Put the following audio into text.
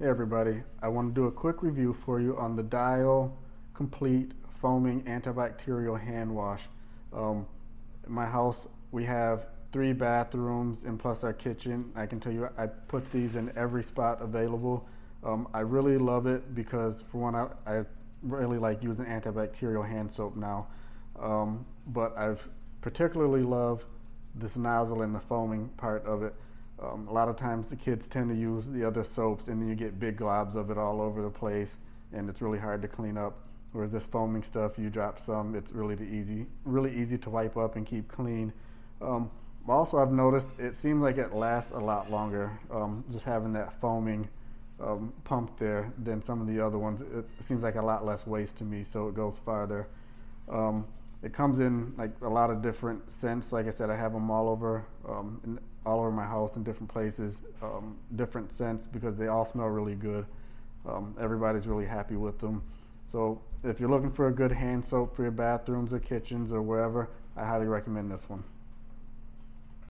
Hey everybody, I want to do a quick review for you on the Dial Complete Foaming Antibacterial Hand Wash. In my house we have 3 bathrooms and plus our kitchen. I can tell you I put these in every spot available. I really love it because for one I really like using antibacterial hand soap now. But I've particularly love this nozzle and the foaming part of it. A lot of times the kids tend to use the other soaps and then you get big globs of it all over the place and it's really hard to clean up. Whereas this foaming stuff, you drop some, it's really easy to wipe up and keep clean. Also, I've noticed it seems like it lasts a lot longer, just having that foaming pump there than some of the other ones. It seems like a lot less waste to me, so it goes farther. It comes in like a lot of different scents. Like I said, I have them all over my house in different places, different scents because they all smell really good. Everybody's really happy with them. So if you're looking for a good hand soap for your bathrooms or kitchens or wherever, I highly recommend this one.